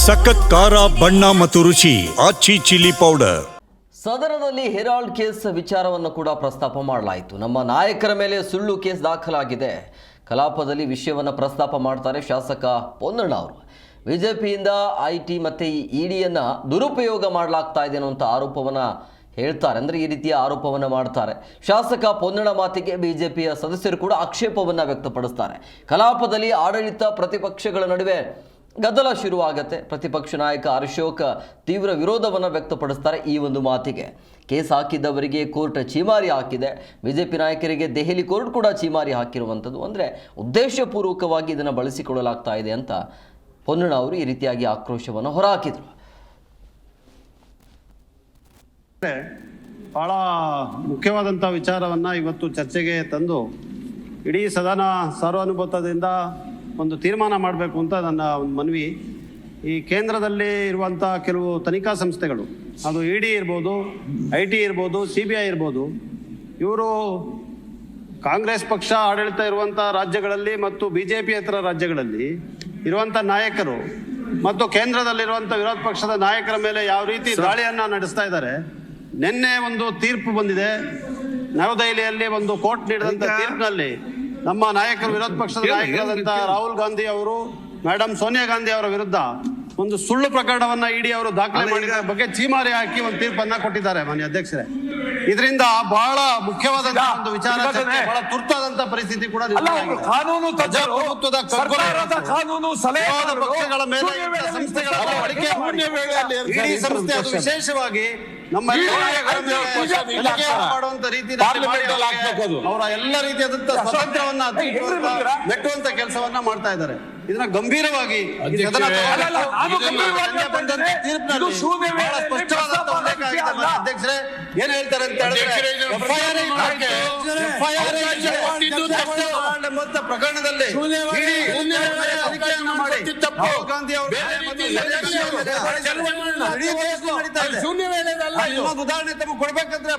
ಸಖತ್ ಖಾರ ಬಣ್ಣ ಮತ್ತು ರುಚಿ ಆಚಿ ಚಿಲ್ಲಿ ಪೌಡರ್. ಸದನದಲ್ಲಿ ಹೆರಾಲ್ಡ್ ಕೇಸ್ ವಿಚಾರವನ್ನು ಕೂಡ ಪ್ರಸ್ತಾಪ ಮಾಡಲಾಯಿತು. ನಮ್ಮ ನಾಯಕರ ಮೇಲೆ ಸುಳ್ಳು ಕೇಸ್ ದಾಖಲಾಗಿದೆ. ಕಲಾಪದಲ್ಲಿ ವಿಷಯವನ್ನು ಪ್ರಸ್ತಾಪ ಮಾಡ್ತಾರೆ ಶಾಸಕ ಪೊನ್ನಣ್ಣ ಅವರು. ಬಿಜೆಪಿಯಿಂದ ಐಟಿ ಮತ್ತು ಇಡಿಯನ್ನು ದುರುಪಯೋಗ ಮಾಡಲಾಗ್ತಾ ಇದೆ ಅನ್ನುವಂಥ ಆರೋಪವನ್ನು ಹೇಳ್ತಾರೆ. ಅಂದರೆ ಈ ರೀತಿಯ ಆರೋಪವನ್ನು ಮಾಡ್ತಾರೆ. ಶಾಸಕ ಪೊನ್ನಣ್ಣ ಮಾತಿಗೆ ಬಿಜೆಪಿಯ ಸದಸ್ಯರು ಕೂಡ ಆಕ್ಷೇಪವನ್ನು ವ್ಯಕ್ತಪಡಿಸ್ತಾರೆ. ಕಲಾಪದಲ್ಲಿ ಆಡಳಿತ ಪ್ರತಿಪಕ್ಷಗಳ ನಡುವೆ ಗದ್ದಲ ಶುರುವಾಗುತ್ತೆ. ಪ್ರತಿಪಕ್ಷ ನಾಯಕ ಅಶೋಕ್ ತೀವ್ರ ವಿರೋಧವನ್ನು ವ್ಯಕ್ತಪಡಿಸ್ತಾರೆ. ಈ ಒಂದು ಮಾತಿಗೆ ಕೇಸ್ ಹಾಕಿದ್ದವರಿಗೆ ಕೋರ್ಟ್ ಚೀಮಾರಿ ಹಾಕಿದೆ. ಬಿಜೆಪಿ ನಾಯಕರಿಗೆ ದೆಹಲಿ ಕೋರ್ಟ್ ಕೂಡ ಚೀಮಾರಿ ಹಾಕಿರುವಂಥದ್ದು. ಅಂದರೆ ಉದ್ದೇಶಪೂರ್ವಕವಾಗಿ ಇದನ್ನು ಬಳಸಿಕೊಳ್ಳಲಾಗ್ತಾ ಇದೆ ಅಂತ ಪೊನ್ನಣ್ಣ ಅವರು ಈ ರೀತಿಯಾಗಿ ಆಕ್ರೋಶವನ್ನು ಹೊರಹಾಕಿದರು. ಬಹಳ ಮುಖ್ಯವಾದಂಥ ವಿಚಾರವನ್ನು ಇವತ್ತು ಚರ್ಚೆಗೆ ತಂದು ಇಡೀ ಸದನ ಸರ್ವಾನುಮತದಿಂದ ಒಂದು ತೀರ್ಮಾನ ಮಾಡಬೇಕು ಅಂತ ನನ್ನ ಒಂದು ಮನವಿ. ಈ ಕೇಂದ್ರದಲ್ಲಿ ಇರುವಂಥ ಕೆಲವು ತನಿಖಾ ಸಂಸ್ಥೆಗಳು, ಅದು ಇಡಿ ಇರ್ಬೋದು, ಐಟಿ ಇರ್ಬೋದು, CBI ಇರ್ಬೋದು, ಇವರು ಕಾಂಗ್ರೆಸ್ ಪಕ್ಷ ಆಡಳಿತ ಇರುವಂಥ ರಾಜ್ಯಗಳಲ್ಲಿ ಮತ್ತು BJPಯೇತರ ರಾಜ್ಯಗಳಲ್ಲಿ ಇರುವಂಥ ನಾಯಕರು ಮತ್ತು ಕೇಂದ್ರದಲ್ಲಿರುವಂಥ ವಿರೋಧ ಪಕ್ಷದ ನಾಯಕರ ಮೇಲೆ ಯಾವ ರೀತಿ ದಾಳಿಯನ್ನು ನಡೆಸ್ತಾ ಇದ್ದಾರೆ. ನಿನ್ನೆ ಒಂದು ತೀರ್ಪು ಬಂದಿದೆ. ನವದೆಹಲಿಯಲ್ಲಿ ಒಂದು ಕೋರ್ಟ್ ನೀಡಿದಂಥ ತೀರ್ಪಿನಲ್ಲಿ ನಮ್ಮ ನಾಯಕರು, ವಿರೋಧ ಪಕ್ಷದ ನಾಯಕರಾದಂಥ ರಾಹುಲ್ ಗಾಂಧಿ ಅವರು, ಮೇಡಮ್ ಸೋನಿಯಾ ಗಾಂಧಿ ಅವರ ವಿರುದ್ಧ ಒಂದು ಸುಳ್ಳು ಪ್ರಕರಣವನ್ನ ಇಡಿ ಅವರು ದಾಖಲೆ ಮಾಡಿದ ಬಗ್ಗೆ ಚೀಮಾರಿ ಹಾಕಿ ಒಂದು ತೀರ್ಪನ್ನ ಕೊಟ್ಟಿದ್ದಾರೆ ಮಾನ್ಯ ಅಧ್ಯಕ್ಷರೇ. ಇದರಿಂದ ಬಹಳ ಮುಖ್ಯವಾದಂತಹ ಒಂದು ವಿಚಾರ, ಬಹಳ ತುರ್ತಾದಂತ ಪರಿಸ್ಥಿತಿ ಕೂಡ ಕಾನೂನು ಪಕ್ಷಗಳ ಮೇಲೆ ಸಂಸ್ಥೆಗಳ ಇಡಿ ಸಂಸ್ಥೆ ಅದು ವಿಶೇಷವಾಗಿ ನಮ್ಮ ಮಾಡುವಂತ ರೀತಿ ಅವರ ಎಲ್ಲ ರೀತಿಯಾದಂತ ಸ್ವಾತಂತ್ರ್ಯವನ್ನ ಮೆಟ್ಟುವಂತ ಕೆಲಸವನ್ನ ಮಾಡ್ತಾ ಇದ್ದಾರೆ. ಇದನ್ನ ಗಂಭೀರವಾಗಿ ಅಧ್ಯಕ್ಷರೇ ಏನ್ ಹೇಳ್ತಾರೆ ಅಂತ ಹೇಳಿದ್ರೆ, ಪ್ರಕರಣದಲ್ಲಿ ರಾಹುಲ್ ಗಾಂಧಿ ಅವರು ಉದಾಹರಣೆ ತಮಗೆ ಕೊಡ್ಬೇಕಂದ್ರೆ